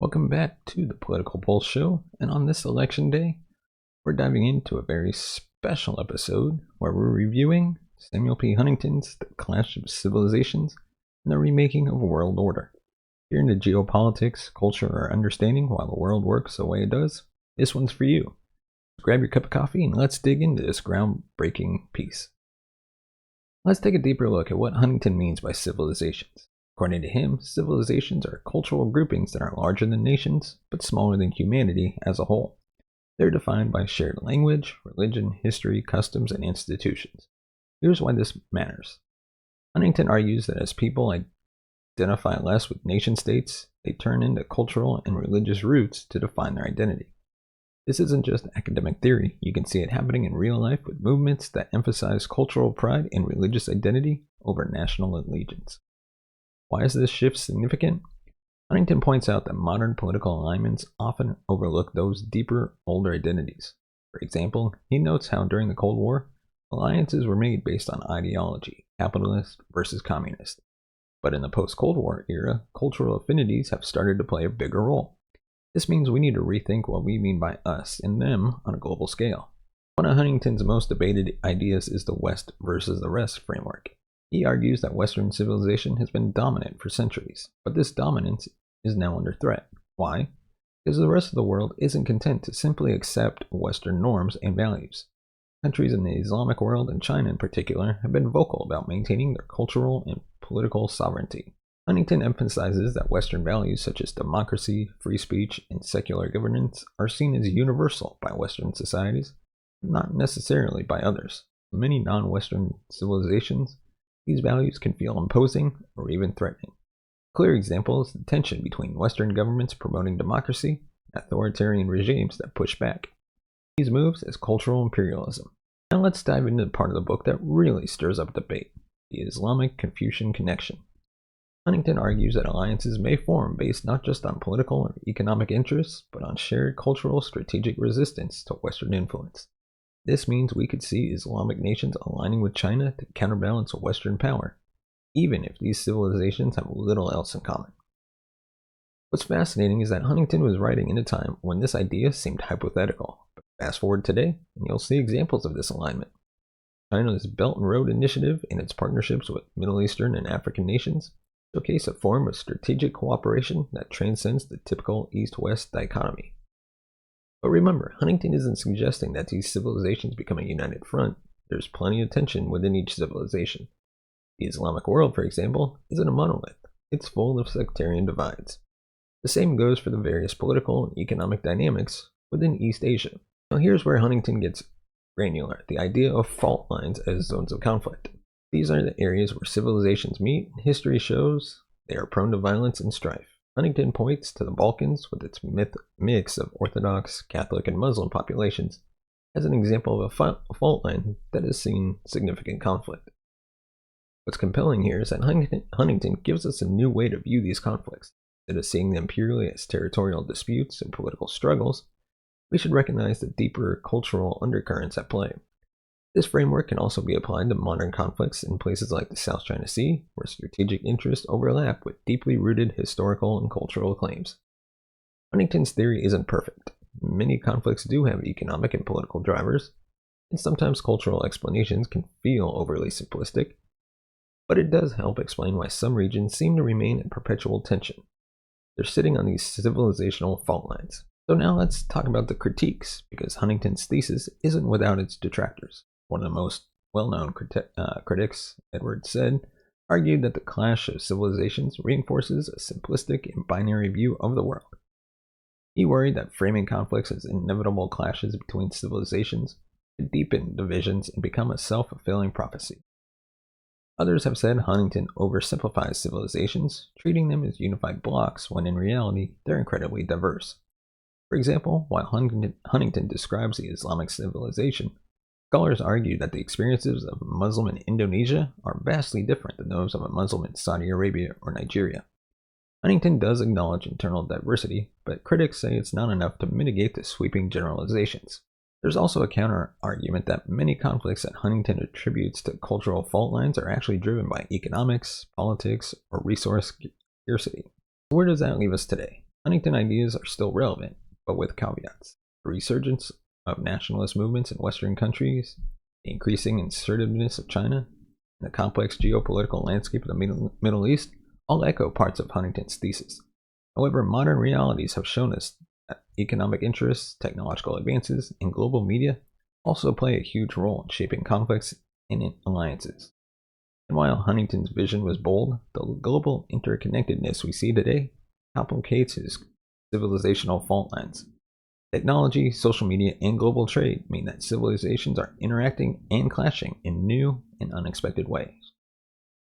Welcome back to the Political Pulse Show, and on this election day, we're diving into a very special episode where we're reviewing Samuel P. Huntington's The Clash of Civilizations and the Remaking of World Order. If you're into geopolitics, culture, or understanding why the world works the way it does, this one's for you. Grab your cup of coffee and let's dig into this groundbreaking piece. Let's take a deeper look at what Huntington means by civilizations. According to him, civilizations are cultural groupings that are larger than nations, but smaller than humanity as a whole. They're defined by shared language, religion, history, customs, and institutions. Here's why this matters. Huntington argues that as people identify less with nation-states, they turn into cultural and religious roots to define their identity. This isn't just academic theory. You can see it happening in real life with movements that emphasize cultural pride and religious identity over national allegiance. Why is this shift significant? Huntington points out that modern political alignments often overlook those deeper, older identities. For example, he notes how during the Cold War, alliances were made based on ideology, capitalist versus communist. But in the post-Cold War era, cultural affinities have started to play a bigger role. This means we need to rethink what we mean by us and them on a global scale. One of Huntington's most debated ideas is the West versus the rest framework. He argues that Western civilization has been dominant for centuries, but this dominance is now under threat. Why? Because the rest of the world isn't content to simply accept Western norms and values. Countries in the Islamic world, and China in particular, have been vocal about maintaining their cultural and political sovereignty. Huntington emphasizes that Western values such as democracy, free speech, and secular governance are seen as universal by Western societies, not necessarily by others. In many non-Western civilizations, these values can feel imposing or even threatening. A clear example is the tension between Western governments promoting democracy and authoritarian regimes that push back. These moves as cultural imperialism. Now let's dive into the part of the book that really stirs up debate, the Islamic-Confucian Connection. Huntington argues that alliances may form based not just on political or economic interests, but on shared cultural strategic resistance to Western influence. This means we could see Islamic nations aligning with China to counterbalance Western power, even if these civilizations have little else in common. What's fascinating is that Huntington was writing in a time when this idea seemed hypothetical. But fast forward today, and you'll see examples of this alignment. China's Belt and Road Initiative and its partnerships with Middle Eastern and African nations showcase a form of strategic cooperation that transcends the typical East-West dichotomy. But remember, Huntington isn't suggesting that these civilizations become a united front. There's plenty of tension within each civilization. The Islamic world, for example, isn't a monolith. It's full of sectarian divides. The same goes for the various political and economic dynamics within East Asia. Now here's where Huntington gets granular, the idea of fault lines as zones of conflict. These are the areas where civilizations meet, and history shows they are prone to violence and strife. Huntington points to the Balkans with its mix of Orthodox, Catholic, and Muslim populations as an example of a fault line that has seen significant conflict. What's compelling here is that Huntington gives us a new way to view these conflicts. Instead of seeing them purely as territorial disputes and political struggles, we should recognize the deeper cultural undercurrents at play. This framework can also be applied to modern conflicts in places like the South China Sea, where strategic interests overlap with deeply rooted historical and cultural claims. Huntington's theory isn't perfect. Many conflicts do have economic and political drivers, and sometimes cultural explanations can feel overly simplistic, but it does help explain why some regions seem to remain in perpetual tension. They're sitting on these civilizational fault lines. So now let's talk about the critiques, because Huntington's thesis isn't without its detractors. One of the most well-known critics, Edward Said, argued that the clash of civilizations reinforces a simplistic and binary view of the world. He worried that framing conflicts as inevitable clashes between civilizations could deepen divisions and become a self-fulfilling prophecy. Others have said Huntington oversimplifies civilizations, treating them as unified blocks when in reality they're incredibly diverse. For example, while Huntington describes the Islamic civilization, scholars argue that the experiences of a Muslim in Indonesia are vastly different than those of a Muslim in Saudi Arabia or Nigeria. Huntington does acknowledge internal diversity, but critics say it's not enough to mitigate the sweeping generalizations. There's also a counter-argument that many conflicts that Huntington attributes to cultural fault lines are actually driven by economics, politics, or resource scarcity. Where does that leave us today? Huntington ideas are still relevant, but with caveats. The resurgence of nationalist movements in Western countries, the increasing assertiveness of China, and the complex geopolitical landscape of the Middle East all echo parts of Huntington's thesis. However, modern realities have shown us that economic interests, technological advances, and global media also play a huge role in shaping conflicts and alliances. And while Huntington's vision was bold, the global interconnectedness we see today complicates his civilizational fault lines. Technology, social media, and global trade mean that civilizations are interacting and clashing in new and unexpected ways.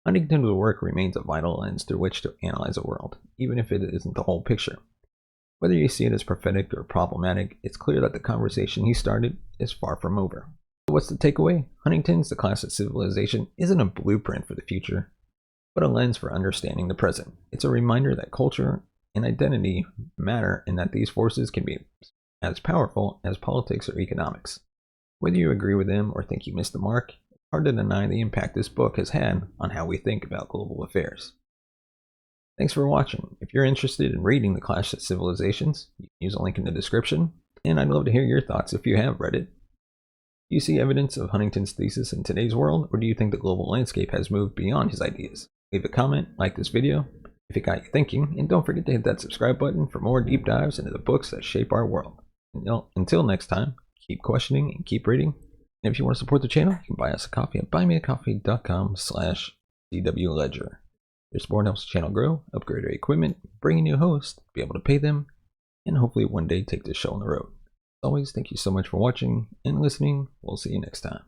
Huntington's work remains a vital lens through which to analyze the world, even if it isn't the whole picture. Whether you see it as prophetic or problematic, it's clear that the conversation he started is far from over. So what's the takeaway? Huntington's The Clash of Civilization isn't a blueprint for the future, but a lens for understanding the present. It's a reminder that culture and identity matter and that these forces can be as powerful as politics or economics. Whether you agree with him or think he missed the mark, it's hard to deny the impact this book has had on how we think about global affairs. Thanks for watching. If you're interested in reading The Clash of Civilizations, you can use a link in the description, and I'd love to hear your thoughts if you have read it. Do you see evidence of Huntington's thesis in today's world, or do you think the global landscape has moved beyond his ideas? Leave a comment, like this video if it got you thinking, and don't forget to hit that subscribe button for more deep dives into the books that shape our world. Until next time, keep questioning and keep reading. And if you want to support the channel, you can buy us a coffee at buymeacoffee.com/CWLedger. Your support helps the channel grow, upgrade our equipment, bring in new hosts, be able to pay them, and hopefully one day take this show on the road. As always, thank you so much for watching and listening. We'll see you next time.